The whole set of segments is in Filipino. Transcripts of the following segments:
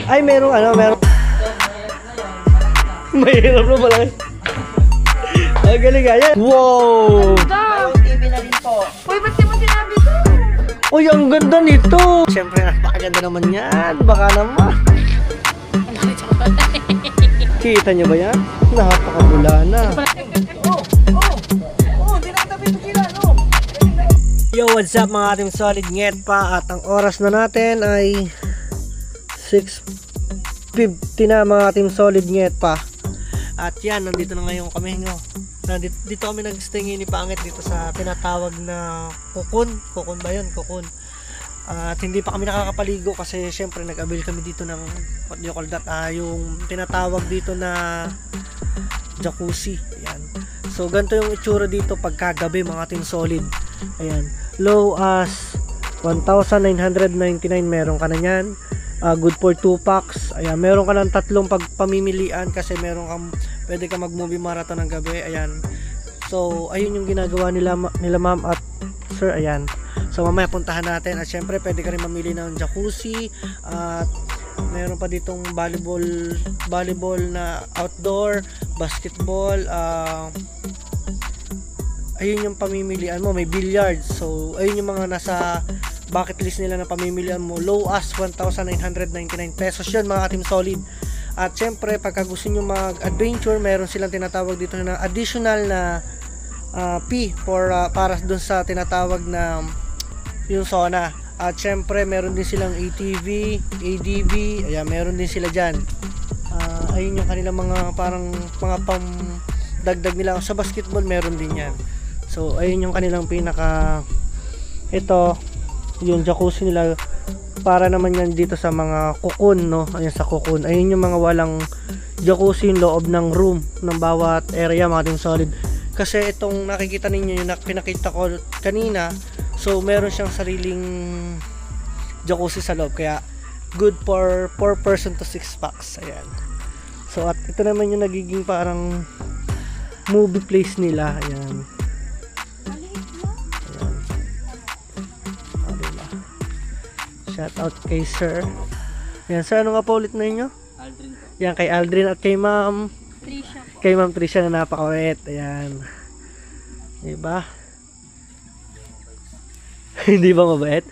Ay, merong ano, merong... Mahirap na pala. Ang galing nga yan. Wow! TV na rin po. Uy, ba't di mo sinabi ito? Uy, ang ganda nito. Siyempre, napakaganda naman yan. Baka naman. Kita nyo ba yan? Napakabula na. Yo, what's up mga ating solid nget pa. At ang oras na natin ay 6:50 na mga ating solid nget pa. At yan, nandito na ngayon kami dito kami nag-stay ni Pangit dito sa tinatawag na Kukun. Kukun ba yun? Kukun. At hindi pa kami nakakapaligo kasi syempre nag-avail kami dito ng what do you call that? Yung tinatawag dito na jacuzzi. Ayan. So ganito yung itsura dito pagkagabi mga ating solid. Ayan. Low as 1,999 meron ka na yan. Good for 2 packs. Ayan, meron ka ng tatlong pagpamimilian kasi pwede ka mag-movie marathon ng gabi. Ayan. So, ayun yung ginagawa nila ma'am at sir. Ayan. So, mamaya puntahan natin. At syempre, pwede ka rin mamili ng jacuzzi. At meron pa ditong volleyball na outdoor, basketball. Ayun yung pamimilian mo. May billiards. So, ayun yung mga nasa bucket list nila na pamimilian mo. Low as 1,999 pesos yun mga ating solid. At syempre pagka gusto nyo mag-adventure, meron silang tinatawag dito na additional na fee para dun sa tinatawag na yung sauna. At syempre meron din silang ATV, ADV. Ayan, meron din sila dyan. Ayun yung kanilang mga parang mga dagdag nila. Sa basketball meron din yan. So ayun yung kanilang ito yung jacuzzi nila para naman yan dito sa mga kukun, no? Ayan sa kukun. Ayun yung mga walang jacuzzi yung loob ng room ng bawat area mga ating solid. Kasi itong nakikita ninyo yung pinakita ko kanina, so meron siyang sariling jacuzzi sa loob. Kaya good for 4 person to 6 packs. Ayan. So at ito naman yung nagiging parang movie place nila. Ayan. Shout out kay sir. Yan, sir, ano nga pa ulit na inyo? Aldrin po. Yan, kay Aldrin at kay ma'am Trisha. Kay ma'am Trisha na napakawet. Ayan. Diba? Hindi ba mabait?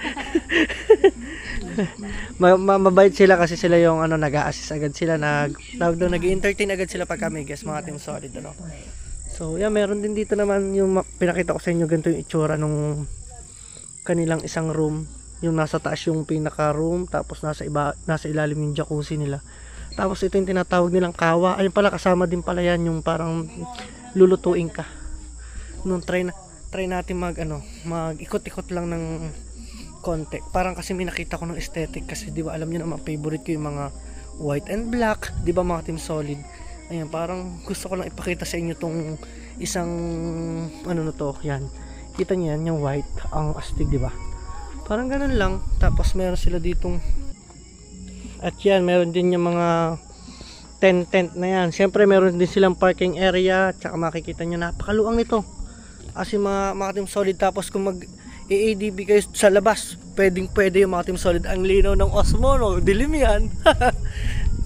Mabait sila kasi sila yung nag-a-assist agad sila. Nag-entertain agad sila pag kami guys mga team solid. So, yan, meron din dito naman yung pinakita ko sa inyo. Ganito yung itsura nung kanilang isang room. Yung nasa taas yung pinaka room, tapos nasa ilalim yung jacuzzi nila. Tapos ito yung tinatawag nilang kawa. Ayun pala, kasama din pala yan yung parang lulutuin ka. Nung try natin mag-ikot-ikot lang ng konti. Parang kasi may nakita ko ng aesthetic kasi 'di ba alam niyo naman favorite ko yung mga white and black, 'di ba mga team solid. Ayun, parang gusto ko lang ipakita sa inyo tong isang yan. Kita niyo yan, yung white, ang astig, 'di ba? Parang ganun lang. Tapos meron sila ditong at yan, meron din yung mga tent na yan. Siyempre meron din silang parking area. Tsaka makikita nyo, napakaluang nito. Kasi mga team solid. Tapos kung mag-AADB kayo sa labas, pwede yung mga team solid. Ang linaw ng Osmo, no? Dilim yan.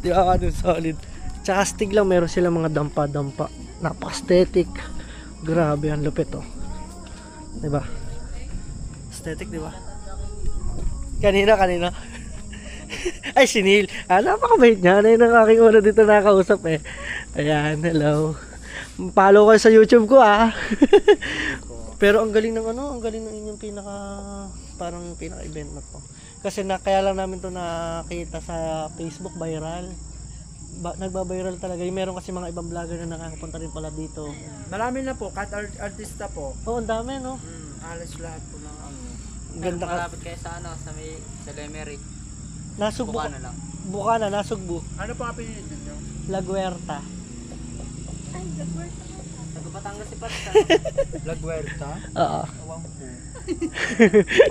Di ba mga team solid? Tsaka astig lang, meron silang mga dampa-dampa. Napaka-aesthetic. Grabe, ang lupit, oh. Di ba? Aesthetic, di ba? Kanina. Ay, si Neil. Napakabait niya. Ano yung aking una dito nakausap eh. Ayan, hello. Follow kayo sa YouTube ko Pero ang galing ng ang galing ng inyong pinaka-event na to. Kasi kaya lang namin to nakita sa Facebook viral. Nagba-viral talaga. Meron kasi mga ibang vlogger na nakakapunta rin pala dito. Marami na po, kahit artista po. Oo, ang dami, no? Alas lahat po ng Ganda ka. Malapit kayo sa sa Lemery. Nasugbu. Bukana lang. Bukana, nasugbu. Ano po ang pinili niyo? La Huerta. Ay, Lagwerta. Nagpatangas si Patsa. La Huerta? Oo. Awang po.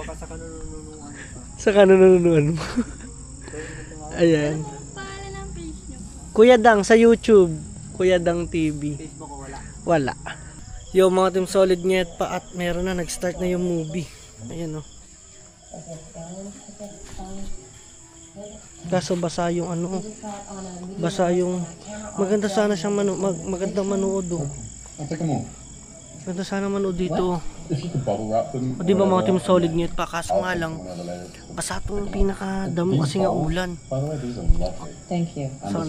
Baka sa kanununuan pa. Sa kanununuan mo. Ayan. Ano pangalan ng page nyo? Kuya Dang sa YouTube. Kuya Dang TV. Facebook ko wala. Wala. Yo mga team solid net pa at meron na nag-start na yung movie. Ayan, oh. Kaso basa yung ano, basa yung, maganda sana siyang magandang manood oh. Maganda sana manood dito. O di ba mga team solid nyo pa, kaso nga lang, basa itong pinakadamo kasi nga ulan. Thank you. So,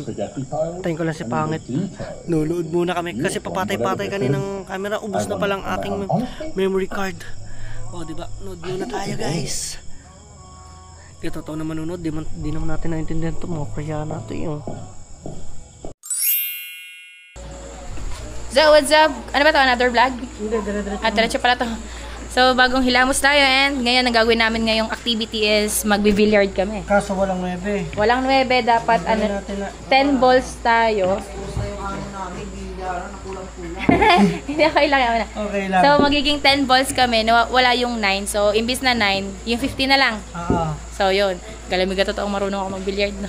tayo ko lang si Pangit. Nunood muna kami kasi papatay-patay kaninang camera. Ubus na palang aking memory card. O di ba? Nood muna tayo guys. Kaya totoo naman nunod, di naman natin naintindihan ito. Mga kaya natin yung... So, what's up? Ano ba to? Another vlog? Hindi, dire-diretso. Diretso pala to. So, bagong hilamos tayo and ngayon, ang gagawin namin ngayong activity is magbi-billiard kami. Kaso walang 9. Walang 9, dapat ano, 10 balls tayo. Hindi, okay lang yan. Okay lang. So, magiging 10 balls kami, wala yung 9. So, imbis na 9, yung 50 na lang. So, yun. Galamig ka totoong marunong ako mag-billiard, no?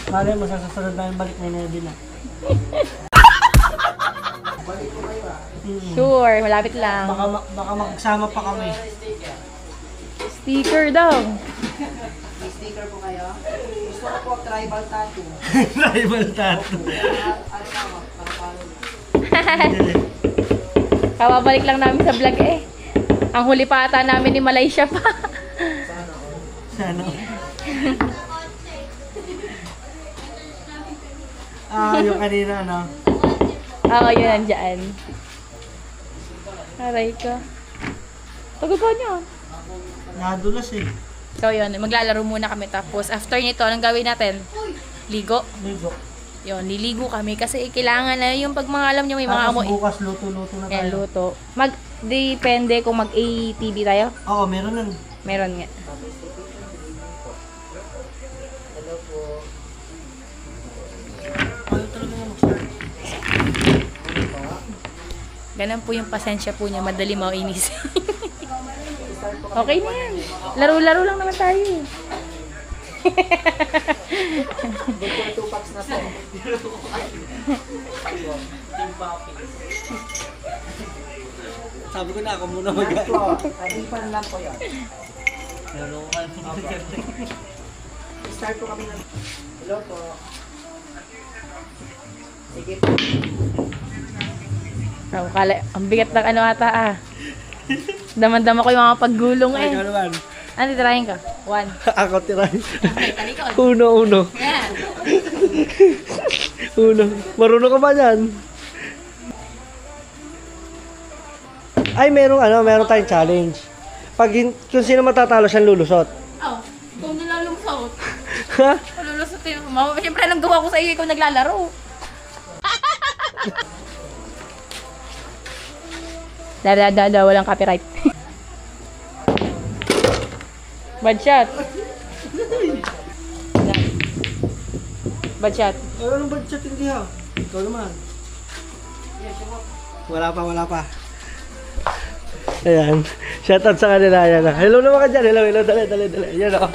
Mali mo, sasasunod na yung balik na 9 na. Sure, malapit lang. Baka magsama pa kami. Sticker daw. May sticker po kayo. Gusto ko po tribal tattoo. Tribal tattoo. Kababalik lang namin sa vlog eh. Ang huli pa ata namin ni Malaysia pa. Sana. Yung kanina, no? Oo, yun nandyan. Aray ko. Pagod ko nyo. Nadulas eh. So yun, maglalaro muna kami. Tapos after nito, anong gawin natin? Ligo. Ligo. Yun, liligo kami kasi kailangan na yung pag mga alam nyo may mga Tapos amoy. bukas luto-luto na Yan, tayo. luto. Depende kung mag-ATV tayo. Oo, meron nun. Meron nga. Ayaw talaga na mag-start. Ganun po yung pasensya po niya. Madali mainis. Okay na yan. Laro-laro lang naman tayo. Sabi ko na ako muna mag-start. Adipan lang po yun. Start po kami ng... Hello po. Sige po. Oh, ang bigat ng ano ata ah. Daman-dama ko yung mga paggulong eh. Ikaw naman. Ano titirahin ka? 1. Ako tirahin. Okay, talikod. Uno. Yan. Uno. Marunong ka ba dyan? Ay, meron tayong challenge. Kung sino matatalo, siyang lulusot. Oh, kung nilalungsot. Ha? Lulusot yun. Siyempre, anong gawa ko sa iyo? Ikaw naglalaro. Walang copyright. Bad shot. Bad shot. Anong budget hindi ha? Ikaw naman. Wala pa. Ayan. Shoutout sa kanila. Ayan. Hello naman ka dyan. Hello. Dali. Ayan o.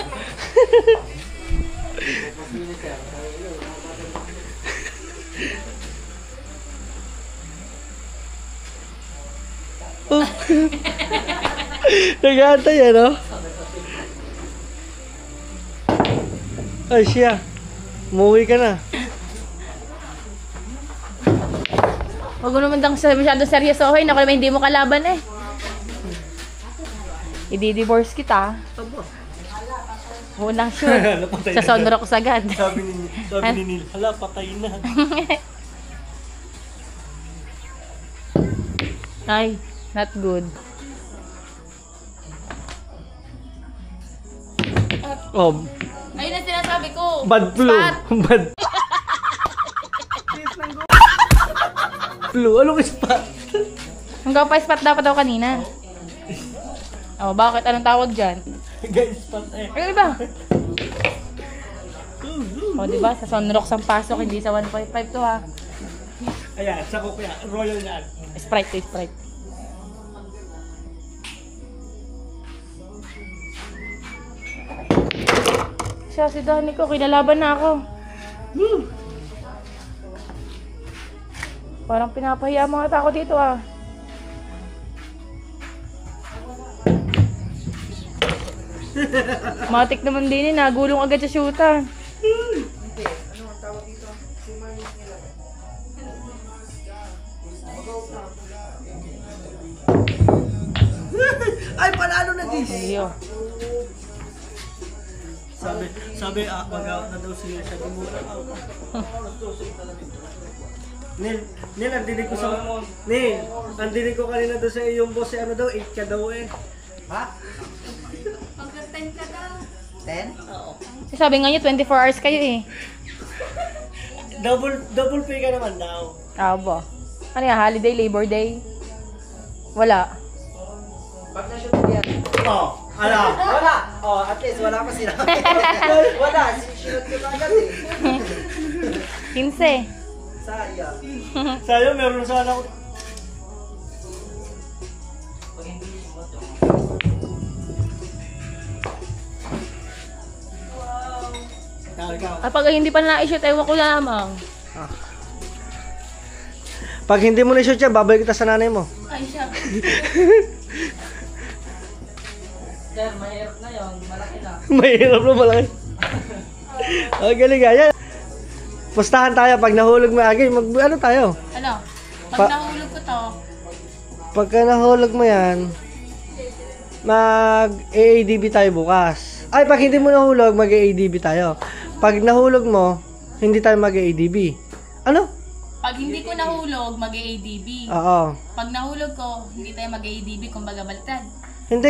Nag-aantay yan o. Ay siya. Umuwi ka na. Huwag mo naman masyado seryosohin. Ako naman hindi mo kalaban eh. I-divorce kita. Unang sure. Sa Sonrox agad. Sabi ni Neil, hala, patay na. Ay, not good. Oh, Ayun ang sinasabi ko. bad flu. Spot. Bad flu. Anong spot? Hanggang pa spot dapat daw kanina. Oh, bakit? Anong tawag dyan? Guys, spot eh. Ay, iba. Oh, diba? Sa Sonrox ang pasok, hindi sa 1.5 to ha. Ayan, sa kuya. Royal yan. Sprite to Sprite. Siya, si Dani ko, kinalaban na ako. Parang pinapahiya mga tao dito ah. Matik naman din nagulong agad sa shooter. Hindi. Ano ang tawag dito? Si Manis nila. Ay, panalo na this! Iyo. Sabi, mag-out na daw siya. Sabi mo, out. Nil, ang dinig ko sa... Nil, ang dinig ko kanina daw sa iyong boss, ano daw, 8 ka daw eh. Ha? Pagka 10 ka daw. 10? Oo. Sabi nga niyo, 24 hours kayo eh. Double pay ka naman daw. Aba. Ano yan, holiday, Labor Day? Wala. Pag na-shoot ko yan. Ala. Wala! Oh, at least wala pa sila. Wala, sinunod ko agad eh. 15. Sayang. Sa'yo, meron sana ako. Pag hindi pa na-shoot, ewan ko lamang. Pag hindi mo na-shoot siya, babalik kita sa nanay mo. Ay, siya. Sir, mahirap na yun. Malaki na. Mahirap na malaki. Oh, galing nga. Yan. Pustahan tayo pag nahulog mo agay. Ano tayo? Ano? Pag nahulog ko to, Pagka nahulog mo yan, mag-AADB tayo bukas. Ay, pag hindi mo nahulog, mag-AADB tayo. Pag nahulog mo, hindi tayo mag-AADB. Ano? pag hindi ko nahulog, mag-ADB. Oo. Pag nahulog ko, hindi tayo mag-ADB, kumbaga baliktad. Hindi,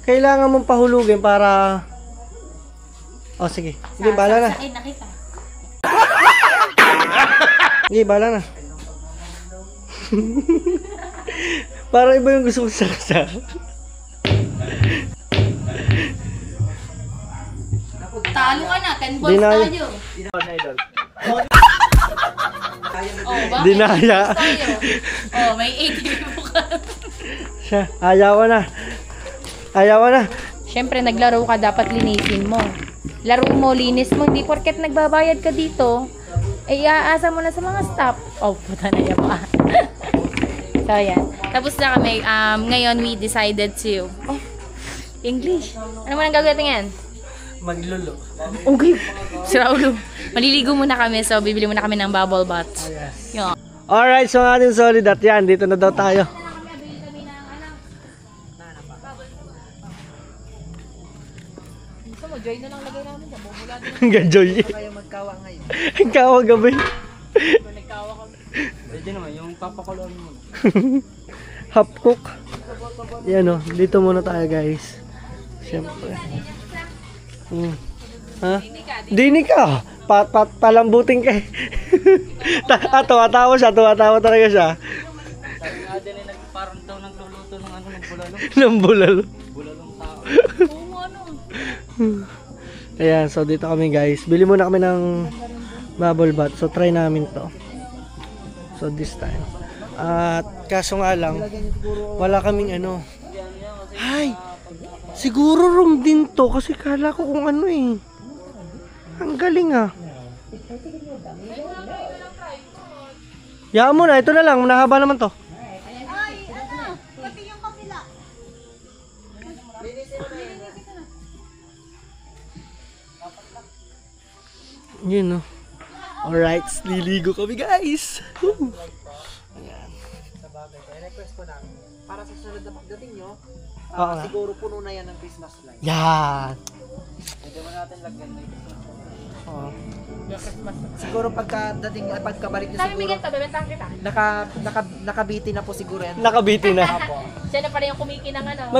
kailangan mong pahulugin para... Oh, sige. Sige, bahala na. Ay, nakita. Sige, bahala na. Para iba yung gusto ko sa Talo ka na, 10 balls Dinaya. tayo. Oh, bakit? Dinaya. Tayo. Oh, may ADB ka. Siya, ayaw na. Ayaw na. Siyempre, naglaro ka, dapat linisin mo. Laro mo, linis mo. Hindi porket nagbabayad ka dito, ay iaasa mo na sa mga staff. Oh, puta na yan pa. So, yan. Tapos na kami. Ngayon, we decided to... Oh, English. Ano mo nang gagawin yan? Maglulo. Okay. Si Raulo. Maliligo muna kami. So, bibili muna kami ng bubble bath. Yun. Alright, so ang ating solid at yan. Dito na daw tayo. Gusto mo, joy na lang lagay namin. Bumula din. Hanggang joy. Kayo magkawa ngayon. Ang kawa gabi. Nagkawa kami. Pwede naman, yung papakuloan mo. Half cook. Yan o, dito muna tayo guys. Siyempre. Ha? Dini ka. Palambutin ka eh. Tawa-tawa siya, tawa-tawa talaga siya. Sabi nga din ay parang daw nagluluto ng ano, ng bulalo. Ng bulalo. Bulalong tao. Oo, ano. Ayan, so dito kami guys. Bili muna kami ng bubble bath. So try namin to. So this time. At kaso nga lang, wala kaming ano. Ay! Siguro room din to kasi kala ko kung ano eh. Ang galing ah. Yaan mo na, ito na lang. Nahaba naman to. Yun no. Alright, liligo kami guys. Ayan. Sa bagay, request ko lang. Para sa sunod na pagdating nyo, Oo nga. siguro puno na yan ng Christmas light. Yan. Pwede mo natin lagyan na ito. Oh. Siguro pagkadating, pagkabalik nyo Sabi siguro, Miguel to, bebentahan kita. nakabiti na po siguro yan. Nakabiti na. Siya na pala yung kumikinang ano.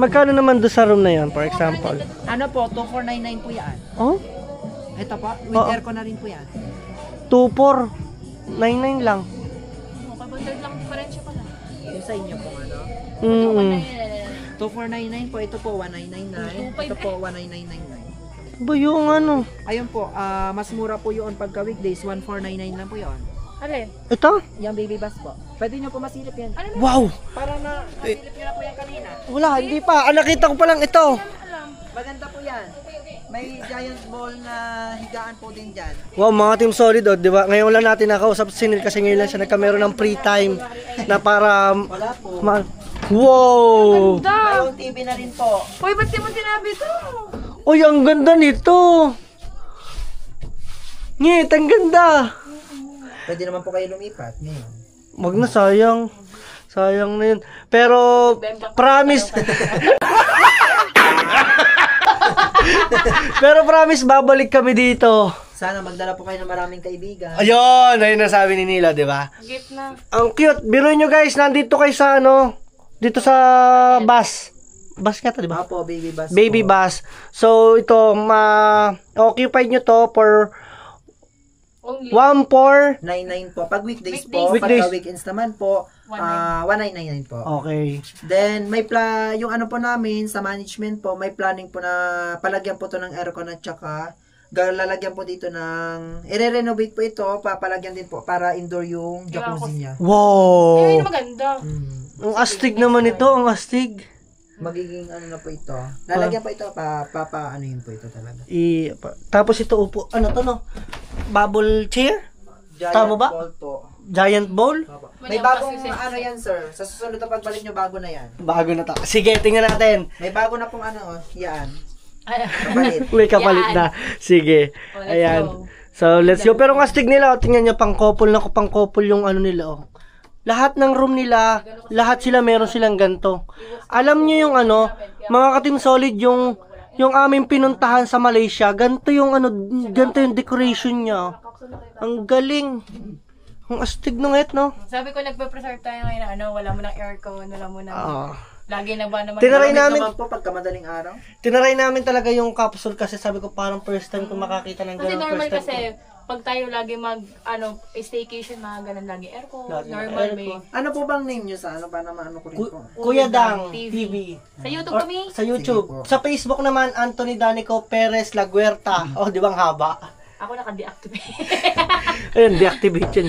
Magkano naman doon sa room na yan, for example? Ano po, 2499 po yan. Oh? Ito po, with Oo. aircon na rin po yan. 2499 lang. Okay, bundled lang diferensya pala. Yung sa inyo po, ano? Mm. 2499 po, ito po 1999, ito po 19999. Ba yung ano? Ayun po, mas mura po yun pagka weekdays, 1499 lang po yun. Alin? Ito? Yung baby bus po. Pwede nyo po masilip yan. Wow! Para na, masilip nyo na po yan kanina. Wala, hindi pa. Ah, nakita ko pa lang ito. Alam. Maganda po yan. May giant ball na higaan po din dyan. Wow, mga Team Solid, oh, di ba? Ngayon lang natin nakausap si Neil kasi ngayon lang siya nagkameron ng free time na para... Wala po. Wow! Mayroong TV na rin po. Uy, ba't di mo sinabi to? Uy, ang ganda nito! Ngit, ang ganda! Pwede naman po kayo lumipat. Ngayon. Wag na, sayang. Sayang na yun. Pero, promise. Pero promise, babalik kami dito. Sana magdala po kayo ng maraming kaibigan. Ayun, ayun na sabi ni Nila, di ba? Gift na. Ang cute. Biruin nyo guys, nandito kayo sa ano, dito sa bus. Bus nga to, di ba? Apo, baby bus Baby po. bus. So, ito, occupied nyo to for Only. 99 po. Pag weekdays po, Weekdays. pagka weekends naman po, 1999 po. Okay. Then, yung ano po namin, sa management po, may planning po na palagyan po to ng aircon at saka lalagyan po dito ng, i-renovate po ito, papalagyan din po para indoor yung jacuzzi niya. Wow! Ay, maganda. Ang astig naman ito, ang astig. Magiging ano na po ito. Lalagyan po ito, ano po ito talaga. Tapos ito upo, ano to no? Bubble chair? Giant Tama ba? ball po. Giant bowl? May bagong ano yan, sir. Sa susunod na pagbalik nyo, bago na yan. Bago na to. Sige, tingnan natin. May bago na pong ano, yan. Ay, Kapalit. May kapalit Yan. na. Sige. Oh, let's Ayan. go. So, let's go. Pero ang astig nila, oh, tingnan nyo, pang couple yung ano nila, oh. Lahat ng room nila, lahat sila meron silang ganto. Alam nyo yung ano, mga ka-Team Solid, yung aming pinuntahan sa Malaysia, ganto yung ano, ganto yung decoration niya. Ang galing. Ang astig nung no? Sabi ko, nagpe-preserve tayo ngayon na ano, wala mo ng aircon, wala mo ng... Lagi na ba naman... Tinaray Malamig namin, naman po pagka madaling araw. tinaray namin talaga yung capsule kasi sabi ko parang first time ko makakita ng Kasi ganun. normal First time kasi, pag tayo lagi staycation, mga ganun lagi aircon, Lagi normal aircon. may... Ano po bang name nyo sa ano? Para maano ko rin po. Kuya Dang TV. TV. Sa YouTube Or, kami? sa YouTube. Sige po. Sa Facebook naman, Anthony Danico Perez Laguerta. Oh, di ba ang haba? Ako naka-deactivate. Ayun, deactivate yun.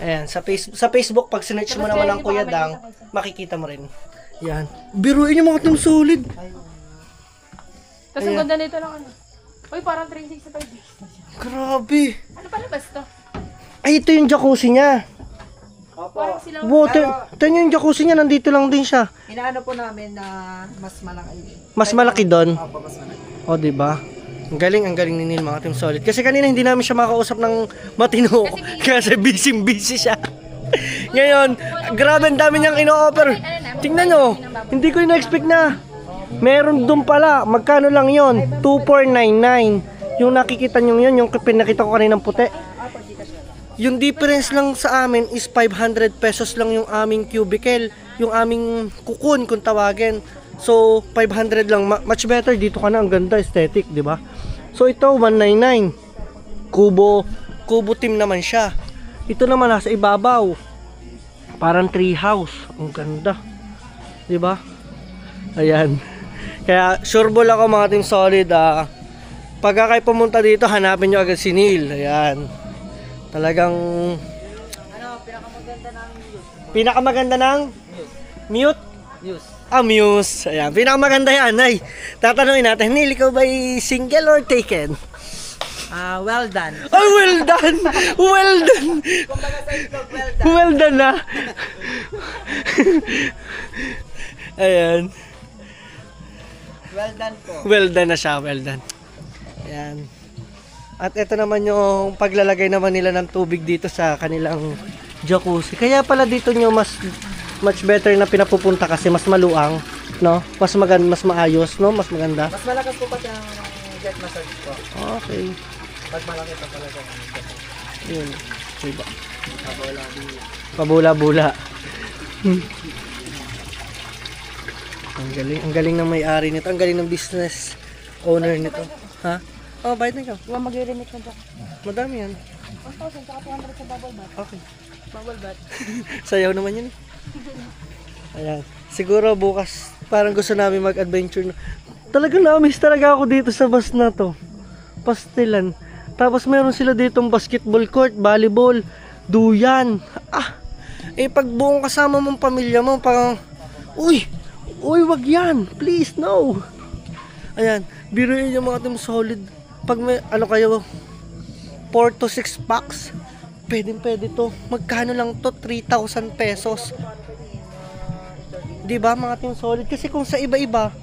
Ayan, sa Facebook, pag sinearch mo Tapos naman kaya ang hindi Kuya pa Dang, kami makikita mo rin. Yan. Biruin yung mga Team Solid. Tapos ang ganda nito ng ano. Uy, parang 365. Grabe. Ano palabas to? Ay, ito yung jacuzzi niya. Opo. Parang silang... Wow, tingnan yung jacuzzi niya, nandito lang din siya. Inaano po namin na mas malaki. Mas malaki doon. Opo, mas malaki. O, di ba? Ang galing ni Neil, mga Team Solid. Kasi kanina hindi namin siya makausap ng matino. Kasi busy siya. Ngayon, grabe ang dami niyang ino-offer. Tingnan nyo, hindi ko ina-expect na. Meron doon pala. Magkano lang yon? 2,499. Yung nakikita nyo yun, yung pinakita ko kaninang puti. Yung difference lang sa amin is 500 pesos lang yung aming cubicle. Yung aming kukun kung tawagin. So, 500 lang. Much better. Dito ka na. Ang ganda. Aesthetic, di ba? So, ito, 199. Kubo team naman siya. Ito naman nasa ibabaw. Parang tree house. Ang ganda. Di ba? Ayan. Kaya, sureball ako mga Team Solid. Pagka kayo pumunta dito, hanapin nyo agad si Neil. Ayan. Talagang... Pinakamaganda ng... Mute? Muse. Ayan, pinakamaganda yan. Ay, tatanungin natin, Neil, ikaw ba single or taken? Well done. Ay, well done! Well done! Kumbaga sa itlog, well done. Well done na! Ayan. Well done po. Well done na siya, well done. Ayan. At ito naman yung paglalagay naman nila ng tubig dito sa kanilang jacuzzi. Kaya pala dito nyo much better na pinapupunta kasi mas maluang, no? Mas maganda, mas maayos, no? Mas maganda. Mas malakas po pati ang jet massage po. Okay. Pag malaki pa talaga. Yun. Diba? Pabula-bula. Ang galing ng may-ari nito. Ang galing ng business owner nito. Ha? Oh, bayad na ikaw. Diba mag-remake na ba? Madami yan. 1,000 saka 200 sa bubble bath. Okay. Bubble bath. Sayaw naman yun. Ayan. Siguro bukas parang gusto namin mag-adventure na. Talagang na-miss talaga ako dito sa bus na to. Pastilan. Tapos meron sila ditong basketball court, volleyball, duyan. Pag buong kasama mong pamilya mo, parang, uy, wag yan. Please, no. Ayan, biruin yung mga team solid. Pag may, ano kayo, 4 to 6 packs, pwede to. Magkano lang to? 3,000 pesos. Diba mga team solid? Kasi kung sa iba-iba,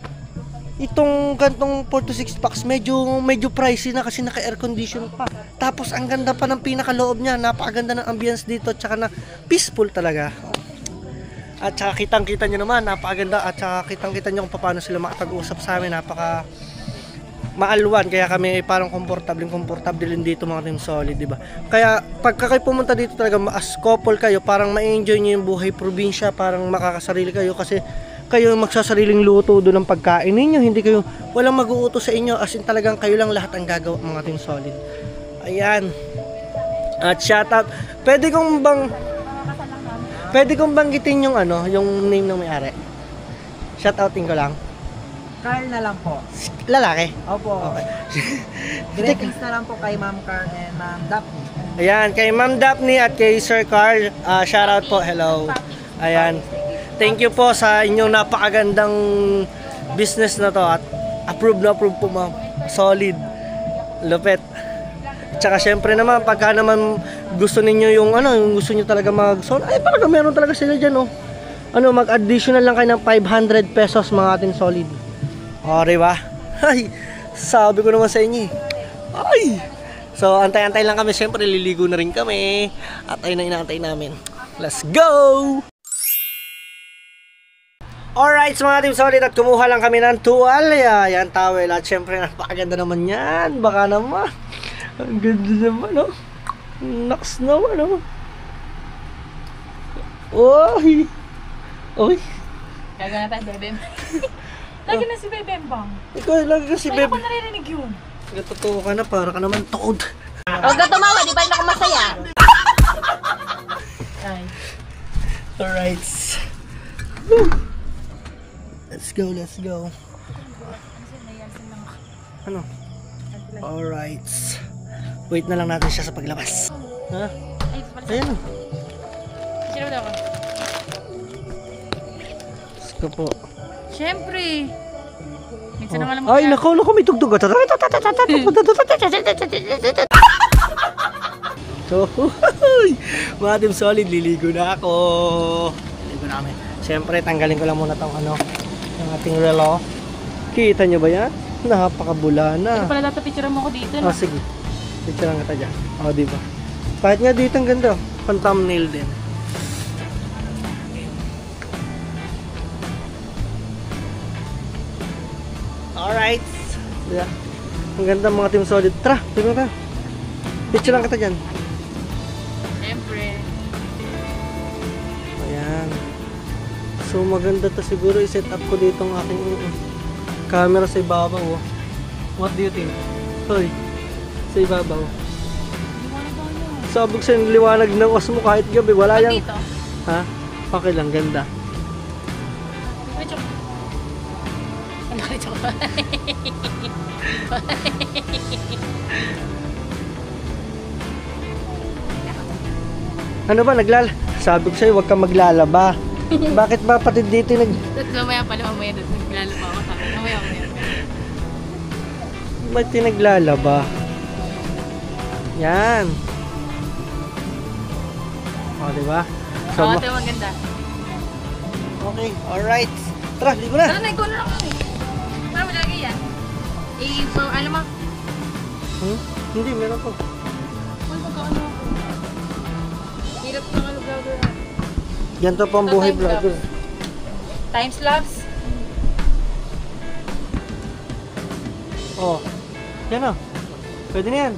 itong gantong 4 to 6 packs, medyo pricey na kasi naka-air condition pa. Tapos ang ganda pa ng pinakaloob niya. Napakaganda ng ambience dito. Tsaka na peaceful talaga. At saka kitang-kita nyo naman, napakaganda. At saka kitang-kita nyo kung paano sila makapag-usap sa amin. Napaka maalwan. Kaya kami parang komportable din dito mga team solid, diba? Kaya pagka kayo pumunta dito talaga, as couple kayo, parang ma-enjoy nyo yung buhay probinsya. Parang makakasarili kayo kasi kayo magsasariling luto doon ng pagkain ninyo. Hindi kayo, walang mag-uuto sa inyo. As in talagang kayo lang lahat ang gagawa mga team solid. Ayan. At shoutout. Pwede kong banggitin yung yung name ng may-ari. Shoutoutin ko lang. Carl na lang po. Lalaki. Opo. Okay. Greetings na lang po kay Ma'am Carl and Ma'am Daphne. Ayan, kay Ma'am Daphne at kay Sir Carl, shoutout po. Hello. Ayan. Thank you po sa inyong napakagandang business na to at approve po ma'am. Solid. Lupet. Tsaka syempre naman pagka naman gusto ninyo yung gusto niyo talaga mag-solid, ay talaga meron talaga sila diyan mag-additional lang kayo ng 500 pesos mga ating solid. O, diba? Ay, sabi ko naman sa inyo. Ay! So, antay-antay lang kami. Syempre, liligo na rin kami. At ayun na inaantay namin. Let's go! Alright, mga team solid, at kumuha lang kami ng tuwalya. Yan, towel. At syempre, napakaganda naman yan. Baka naman. Ang ganda naman, Naks naman, Uy! Uy! Gagana tayo, Bebem. Lagi na si Bebem bang? Ikaw, lagi ka si Beb. Kaya ko naririnig yun. Totoo ka na, para ka naman toad. Huwag ka tumawa, di ba yun ako masaya? Ay. Alright. Let's go. Ano? Alright. Wait na lang natin siya sa paglabas. Ha? Ayun. Sino daw ako? Let's go po. Siyempre. Minsan na nga lang Ay, naku, may tugtog. So, mga team solid, liligo na ako. Liligo namin. Siyempre, tanggalin ko lang muna tong yung ating relo. Kita nyo ba yan? Napakabula na. Ito pala dapat picture mo ako dito, no? Sige. Picture lang kita dyan. Diba? Kahit nga dito ang ganda. Pang thumbnail din. Alright. Yeah. Ang ganda mga team solid. Tara, tignan tayo. Picture lang kita dyan. Siyempre. Ayan. So maganda to siguro i-set up ko dito ang aking camera sa ibabaw. What do you think? Hoy, sa ibabaw. Sabog sa liwanag ng osmo kahit gabi. Wala yang... Dito. Ha? Okay lang, ganda. Ano ba, sabi ko sa'yo, huwag kang maglalaba. Bakit ba pati dito Mamaya doon. Naglalaba ako. Mamaya. Ba't naglalaba? Yan. Diba? So, ito maganda. okay, alright. Tara, ligo na. Tara, naigo na lang kami. Paano mo lagay yan? Ano mo? Hindi, meron po. Uy, magkaano ako. Hirap ng vlogger. Ganito po ang buhay vlogger. Time-lapse? Yan o. Pwede na yan.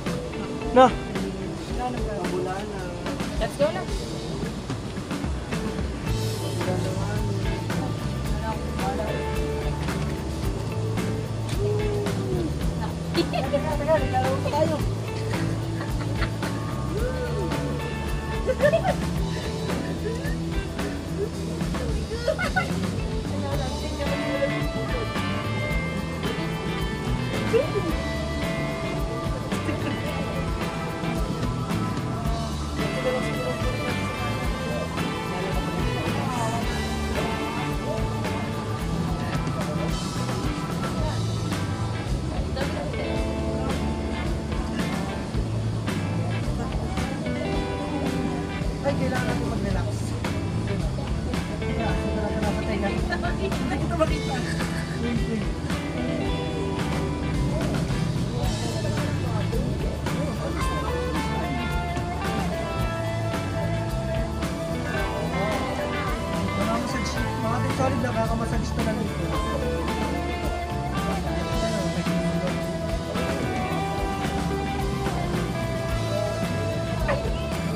No? Let's go na.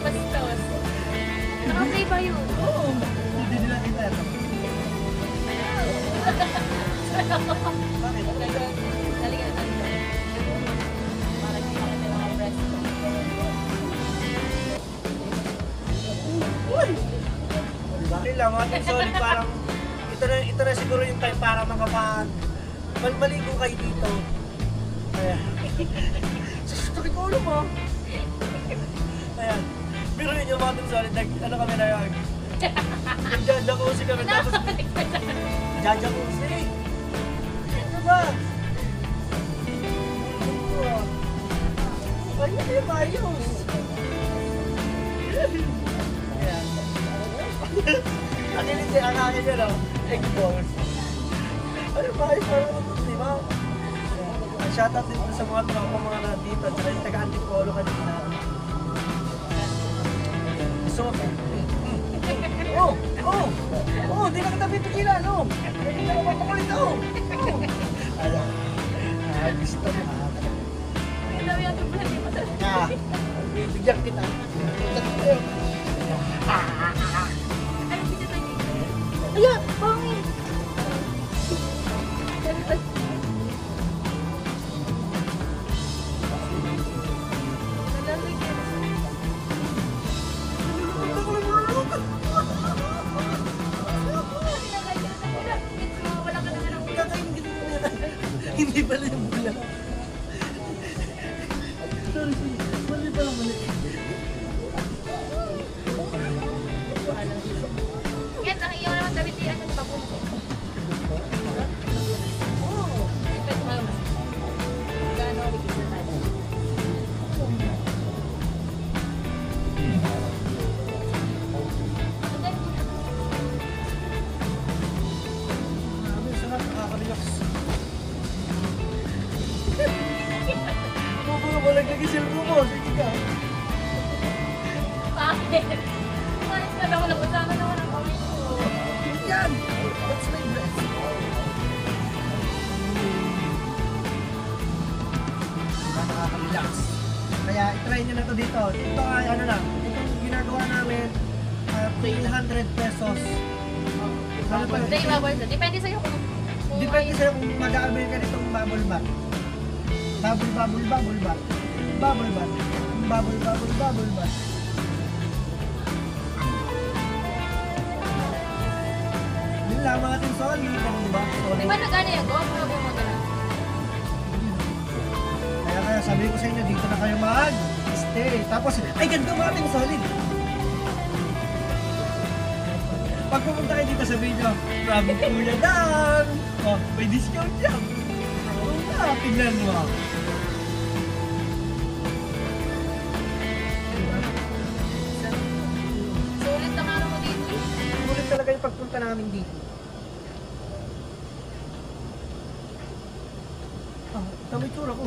Bastos. Naka-play ba yun? Oo. Hindi nila kita. Bakit? Talaga na. Parang hindi natin mga press. Bakit lang, mga team solid, parang ito na siguro yung time para maligo kayo dito. Ayan. Sakit ko ulo mo. Ayan. Pero yun yung mga team solid, ano kami na yun? Nagjajakusi kami tapos nagjajakusi. Ano ba? Ay, hindi maayos. Ayan. Ang hindi, ang akin yun, egg balls. Ano ba? Ay, parang di ba? Shoutout din sa mga tropa mga nandito at saka yung taga-Antipolo kanina. Gusto mo? Di na kita pipigilan, Hindi na mapapakulit, gusto mo, bigyan kita. Ayan, pangit. Hindi pala yung bulang. Sorry. Mali pala, mali. Yan, ang iyo naman David, yan yung papunto. Ito, mama. Gano'n, ligisa tayo. Sarap, nakaka-relax. Walang kagisil mo mo, sige ka. Bakit? Umalis ka daw, napasama naman ang kami ko. Yan! That's my breath. Nakaka-relax. Kaya try nyo na to dito. Ito ay ano lang, itong ginagawa namin, 300 pesos. Ano pa? Hindi, ibabalik na. Depende sa'yo kung... Depende sa'yo kung mag-aabil ka nitong bubble bath. Bubble bath. Bubble bath. Bubble bath. Yun lang mga team solid. Di ba? Di ba nag-ano yan? Go, magana. Kaya sabi ko sa inyo, dito na kayo mag-stay. Tapos, ay ganito mga team solid. Pag pumunta kayo dito sa video, from Kuya Dan. May discount yan. Tingnan mo. Sulit ang araw mo dito. Sulit talaga yung pagpunta namin dito. Tama yung tsura ko.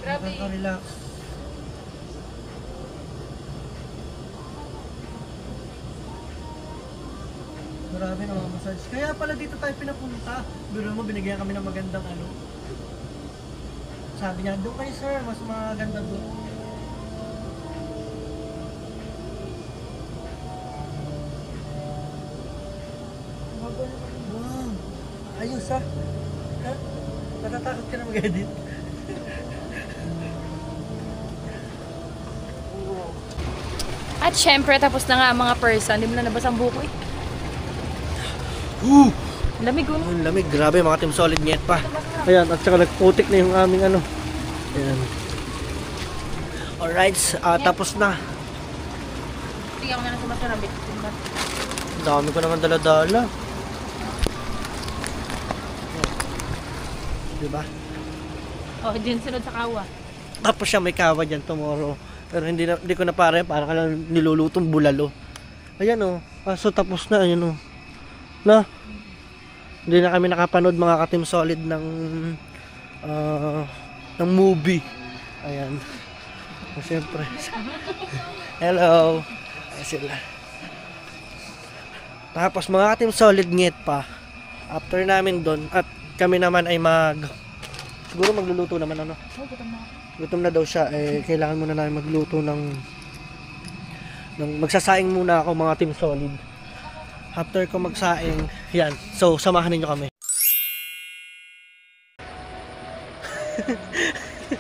Grabe. Nakaka-relax. Grabe na mga massage. Kaya pala dito tayo pinapunta. Biro mo, binigyan kami ng magandang ano. Sabi niya, doon kayo sir, mas maganda doon. Wow, ayos ha. Ha? Natatakot ka na mag-edit? At syempre, tapos na nga ang mga person. Hindi mo na nabas ang buko eh. Lamig oh. Ang lamig, grabe mga team solid net pa. Ayan, at saka nagputik na yung aming ano. Ayan. Alright, tapos na. Tingnan mo na sa masarabit. Ang dami ko naman dala-dala. Diba? Oh, din sunod sa kawa. Tapos siya may kawa dyan tomorrow. Pero hindi ko na para ka lang nilulutong bulalo. Ayan o. So tapos na, ayan o. Na? Hindi na kami nakapanood mga ka-team solid ng movie. Ayan. Siyempre. Hello. Ayan sila. Tapos mga Team Solid ngit pa. After namin doon at kami naman ay siguro magluluto naman ano. Gutom na daw siya kailangan muna namin magluto ng magsasaing muna ako mga Team Solid. After ko magsaing, yan. So samahan niyo kami.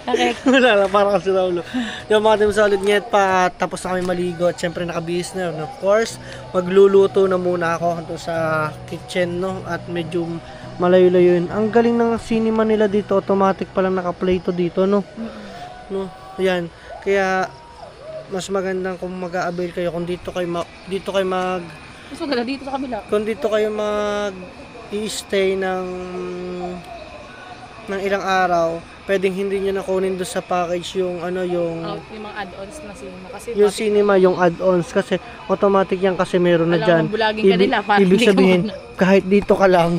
Okay. Wala na, parang kasi Raulo. Yung mga Team Solid ngit pa, tapos na kami maligo at syempre nakabihis na yun. Of course, magluluto na muna ako dito sa kitchen, no? At medyo malayo-layo yun. Ang galing ng cinema nila dito, automatic palang naka-play to dito, no? No? Yan. Kaya, mas magandang kung mag-a-avail kayo kung dito kayo mag Mas maganda dito sa kabila. kung dito kayo i-stay ng ilang araw, pwedeng hindi nyo nakunin doon sa package yung Yung mga add-ons na cinema. Kasi yung cinema, yung add-ons kasi automatic yan kasi meron na alam dyan. mo, bulaging ka nila. Ibig sabihin, kahit dito ka lang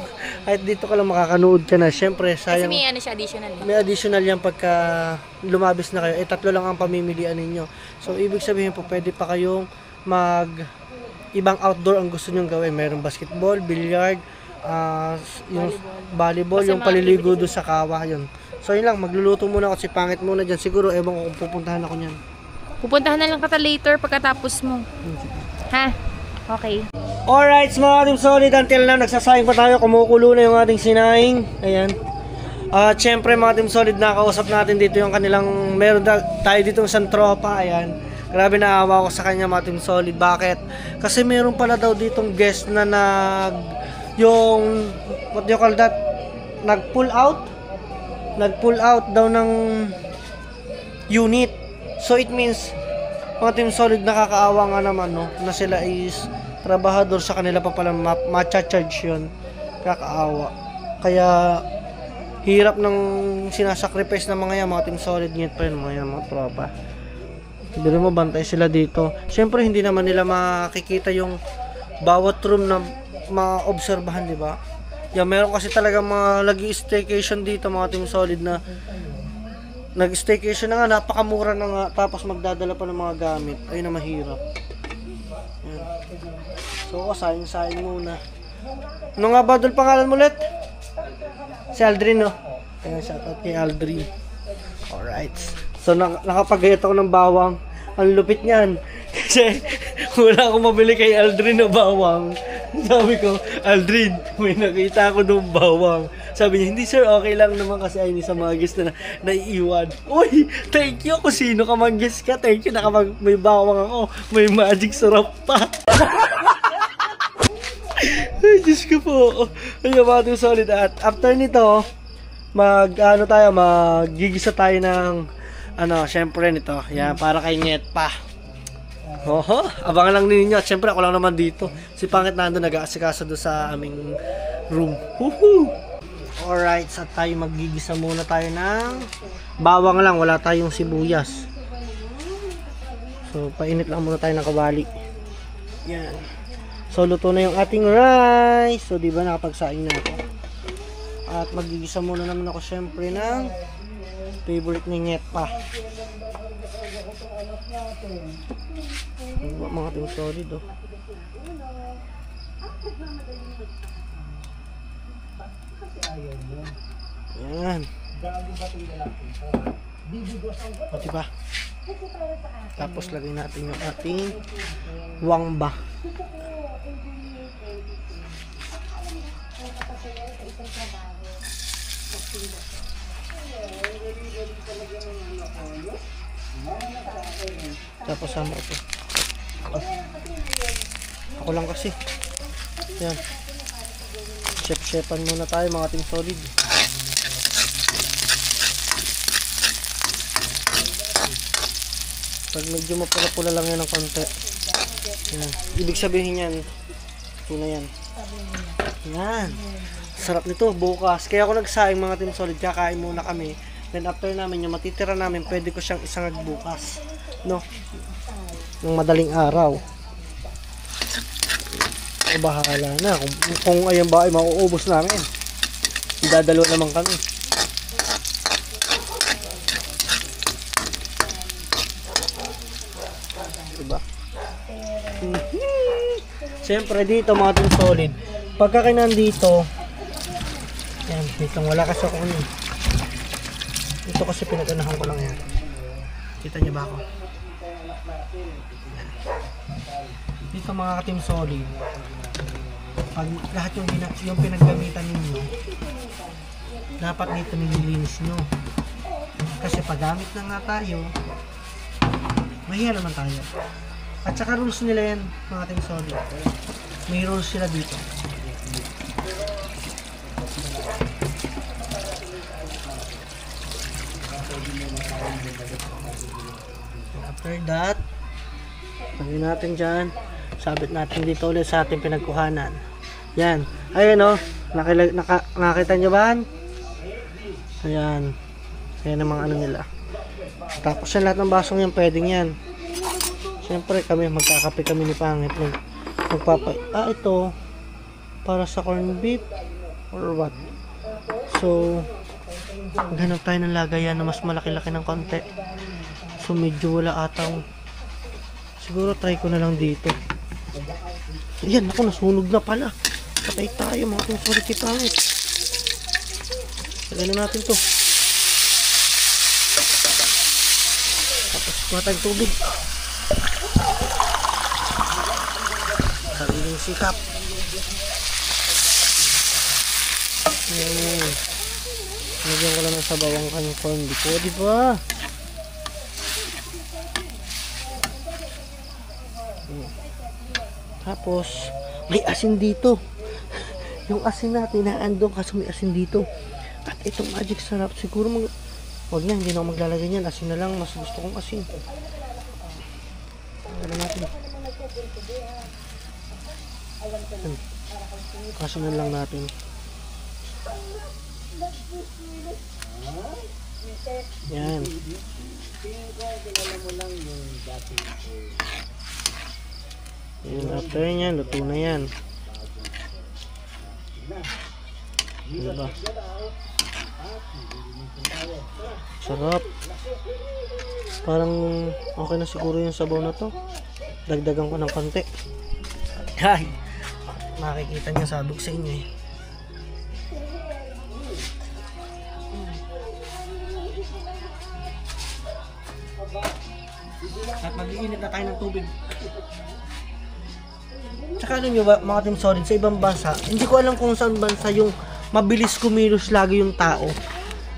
makakanood ka na. Syempre, Kasi sayang. may ano siya additional. May additional yan pagka lumabis na kayo. 3 lang ang pamimilian ninyo. So, ibig sabihin po, pwede pa kayong ibang outdoor ang gusto nyong gawin. Mayroong basketball, billiard, yung volleyball, yung paliligo doon sa kawa, yun. So yun lang, magluluto muna ako, si pangit muna dyan. Siguro, ewan ko kung pupuntahan ako nyan. Pupuntahan na lang kita later pagkatapos mo. Ha? Okay. Alright, mga Team Solid, until na nagsasayang pa tayo, kumukulo na yung ating sinaing. Ayan. At syempre mga Team Solid, nakausap natin dito yung kanilang, meron tayo dito isang tropa, ayan. Grabe naawa ko sa kanya mga Team Solid. Bakit? Kasi meron pala daw ditong guest na what do you call that? Nag-pull out daw ng unit. So it means mga Team Solid, nakakaawa nga naman, no, na sila is trabahador, sa kanila pa pala ma-charge yun. Kakaawa. Kaya hirap ng sinasacrifice ng mga yan, mga Team Solid ngit pa yun, mga tropa. Hindi mo bantay sila dito. Siyempre hindi naman nila makikita yung bawat room na maobserbahan, di ba? Yan, meron kasi talaga mga nag-staycation dito mga Team Solid na nag-staycation na nga, napakamura na nga, tapos magdadala pa ng mga gamit. Ayun na mahirap. Yan. So, sayang muna. Ano nga ba doon pangalan mo ulit? Si Aldrin, no? Kaya shoutout kay Aldrin. Alright. So, nakapagayat ako ng bawang. Ang lupit niyan. Kasi, wala akong mabili kay Aldrin na bawang. Sabi ko, Aldrin, may nakita ako ng bawang. Sabi niya, hindi sir, okay lang naman kasi ay sa mga guest na naiiwan. Uy, thank you kung sino ka mag-guest ka. Thank you, may bawang ako. May magic sarap pa. Ay, Diyos ko po. Ayun, mga Team Solid. At after nito, magigisa tayo ng, syempre nito. Yan, para kay Nyet pa. Oho, abangan lang ninyo. At syempre, ako lang naman dito. Si Pangit nandun, nag-aasikaso doon sa aming room. Woohoo! Alright, so tayo magigisa muna tayo ng bawang lang. Wala tayong sibuyas. So, painit lang muna tayo ng kawali. Yan. So, luto na yung ating rice. So, di ba nakapagsaing na ako. At magigisa muna naman ako syempre ng favorite ni Nyet pa. Mga Team Solid, oh. Yan. O, diba? Tapos lagay natin yung ating wangba. Tapos sama ito. Ako lang kasi. Yan. Chef-chefan muna tayo mga Team Solid. Pag medyo mapula-pula lang yan ng konti. Yan. Ibig sabihin yan, ito na yan. Yan. Sarap nito bukas. Kaya ako nagsaing mga Team Solid. Kakain muna kami. Then after namin yung matitira namin, pwede ko siyang isangag bukas. No? Ng madaling araw. Bahala na. Kung ayan ba ay mauubos namin. Dadalo naman kami. Siyempre dito mga team solid. Pagka kayo nandito, yan, dito wala kasi ako yun. Dito kasi pinaganahan ko lang yan. Kita niyo ba ako? Dito mga team solid. Pag lahat yung pinaggamitan ninyo, dapat dito nililinis nyo. Kasi pag gamit na nga tayo, mahiya naman tayo. At saka rules nila yan, mga team solid. May rules sila dito. After that, lagyan natin dyan. Sabit natin dito ulit sa ating pinagkuhanan. Yan. Ayan o. Nakita nyo ba? Ayan. Ayan ang mga ano nila. Tapos yan lahat ng basong yan, pwedeng yan. Siyempre kami, magkakape kami ni Pangit. Ito. Para sa corned beef. Or what? So, ganap tayo ng lagayan na mas malaki-laki ng konti. So, medyo wala atang. Siguro try ko na lang dito. Ayan, ako nasunog na pala. Patay tayo mga kung sorry kay Pangit. Lagyan na natin to. Tapos kuha tayong tubig. Sariling sikap. Ayan. Lagyan ko lang ng sabaw ang kanyang corn beef. O, diba? Tapos, may asin dito. Yung asin natin naandong kasi may asin dito. At itong magic sarap, siguro wag na, hindi na ako maglalagay niyan. Asin na lang, mas gusto kong asin. Ano natin? Asin na lang natin. Yan. Yan, after yan, luto na yan. Diba? Sarap. Parang okay na siguro yung sabaw na to. Dagdagan ko ng konti. Ay, makikita niyo, sabi ko sa inyo eh. At mag-iinit na tayo ng tubig. Tsaka alam nyo ba, mga team solid, sa ibang bansa, hindi ko alam kung saan bansa yung mabilis kumilos lagi yung tao.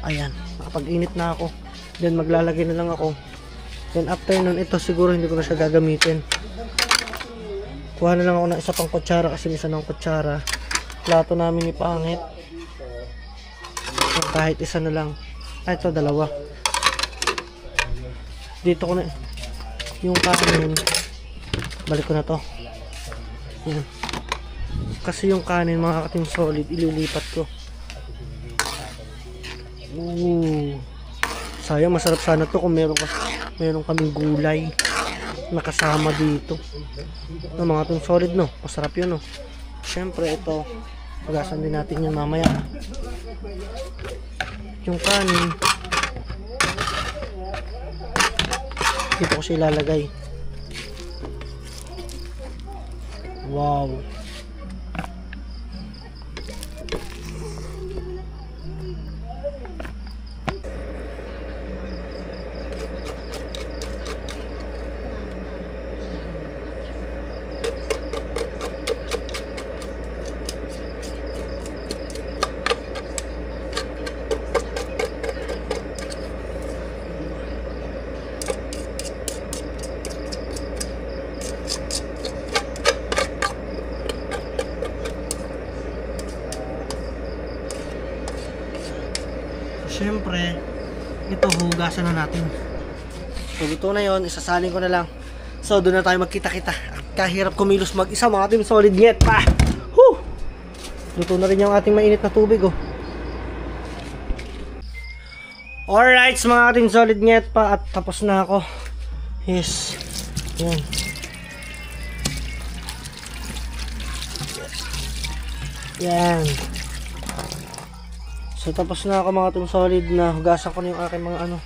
Ayan, nakapag-init na ako. Then maglalagay na lang ako. Then after nun, ito siguro hindi ko na siya gagamitin. Kuha na lang ako ng isa pang kutsara kasi isa ng kutsara. Plato namin ni Pangit. So, kahit isa na lang. Ay, ito, dalawa. Dito ko na yung kanin. Balik ko na to. Yan. Kasi yung kanin mga ka-team solid, ililipat ko. Sayang, masarap sana to kung meron kaming gulay nakasama dito. No, mga team solid, no, masarap yun, no. Syempre ito, pagasan din natin yun mamaya. Yung kanin dito ko siya ilalagay. Wow. Siyempre, ito hugasan na natin. So, luto na yon, isasalin ko na lang. So, doon na tayo magkita-kita. Kahirap kumilos mag-isa, mga team solid net pa. Whew! Luto na rin yung ating mainit na tubig, oh. Alright, mga team solid net pa. At tapos na ako. Yes. Yan. Yan. So tapos na ako mga team solid, na hugasan ko na yung aking mga ano.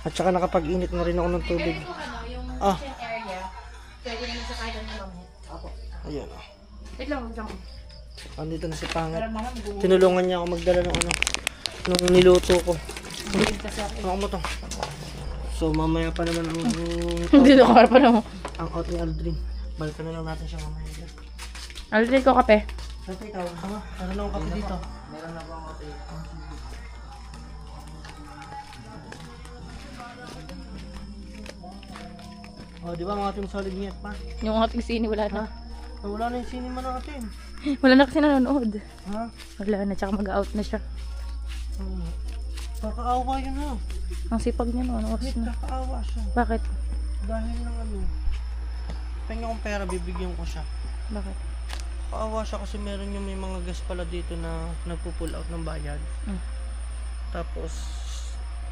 At saka nakapag-init na rin ako ng tubig. Ah. Ayan. Wait lang, wait lang. Andito na si Pangat. Para mama, mag-uwi Tinulungan niya ako magdala ng ano, nung niluto ko. kasi ako. Ano mo to? So, mamaya pa naman ang Hindi na ka pa naman. ang out ni Aldrin. Balikan na lang natin siya mamaya. Aldrin ko kape. Sante, ikaw, tama. Meron na akong kape dito. Meron na po ang kape. Oh, di ba mga ating solid niyat pa? Yung ating sini wala na. Oh, wala na yung cinema natin. Wala na kasi nanonood. Ha? Wala na, tsaka mag-out na siya. Kakaawa yun ha. Ang sipag niya no, ano oras na. Kakaawa siya. Bakit? Dahil ng ano. Pengen akong pera, bibigyan ko siya. Bakit? Kaawa siya kasi meron yung may mga gas pala dito na nagpo-pull out ng bayad. Mm. Tapos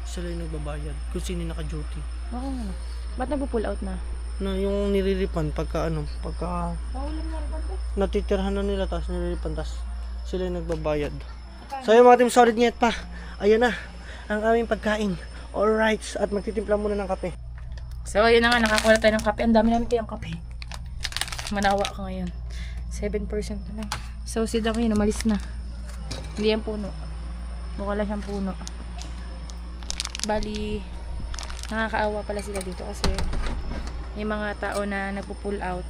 sila yung nagbabayad kung sino yung naka-duty. Oo nga. Ba't nagpo-pull out na? Na yung niriripan pagka pagka Wala na rin ba? natitirhan na nila tapos niriripan tapos sila yung nagbabayad. So yung mga team solid nyet pa. Ayan na ang aming pagkain. Alright, at magtitimpla muna ng kape. So, yun na nga, nakakuha tayo ng kape. Ang dami namin kayang kape. Manawa ka ngayon. 7% na lang. So, si Dami yun, umalis na. Hindi yan puno. Mukha lang siyang puno. Bali, nakakaawa pala sila dito kasi may mga tao na nagpo-pull out.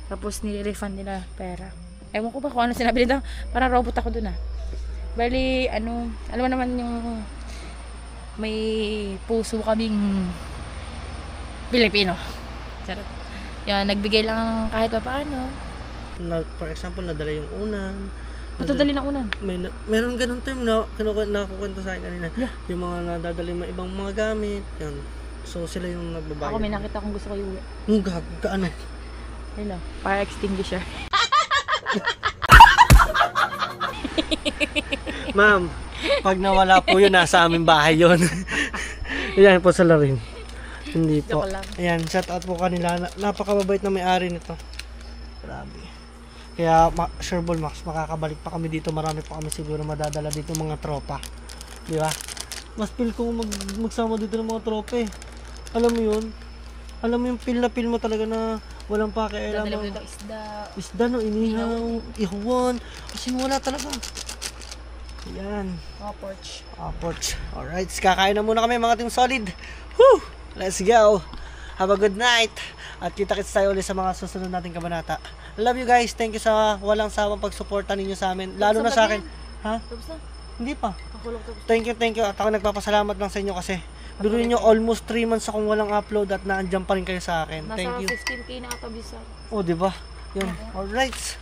Tapos, nire-refund nila pera. Ewan ko ba kung ano sinabi nila. Parang robot ako dun ah. Bali, alam mo naman yung may puso kaming Pilipino. Charot. Yan, nagbigay lang kahit pa paano. For example, nadala yung unan. Matadali ng unan. Meron ganun time na nakukwento sa akin kanina. Yeah. Yung mga nadadali mga ibang mga gamit. Yan. So sila yung nagbabayad. Ako may nakita kung gusto ko iuwi. Ano? Hello, fire extinguisher. Ma'am, pag nawala po yun, nasa aming bahay yun. Ayan po sa larin. Hindi po. Joke lang. Ayan, shout out po kanila. Napakababait na may-ari nito. Grabe. Kaya, Sure Ball Max, makakabalik pa kami dito. Marami pa kami siguro madadala dito mga tropa. Di ba? Mas feel ko magsama dito ng mga tropa eh. Alam mo yun? Alam mo yung feel na feel mo talaga na walang pakialam. Dadala mo dito isda. Isda no, inihaw, ihuwan. Kasi wala talaga. Ayan. Porch. Porch. Alright, kakain na muna kami mga team solid. Whew! Let's go. Have a good night. At kita-kits tayo ulit sa mga susunod nating kabanata. Love you guys. Thank you sa walang sawang pagsuporta ninyo sa amin. Lalo na sa akin. Ha? Tapos na. Hindi pa. Ako lang tapos. Thank you. At ako nagpapasalamat lang sa inyo kasi biruin nyo almost 3 months akong walang upload at naandyan pa rin kayo sa akin. Nasa Thank you. 15K na ata bisa. Oh, di ba? Yan. Alright.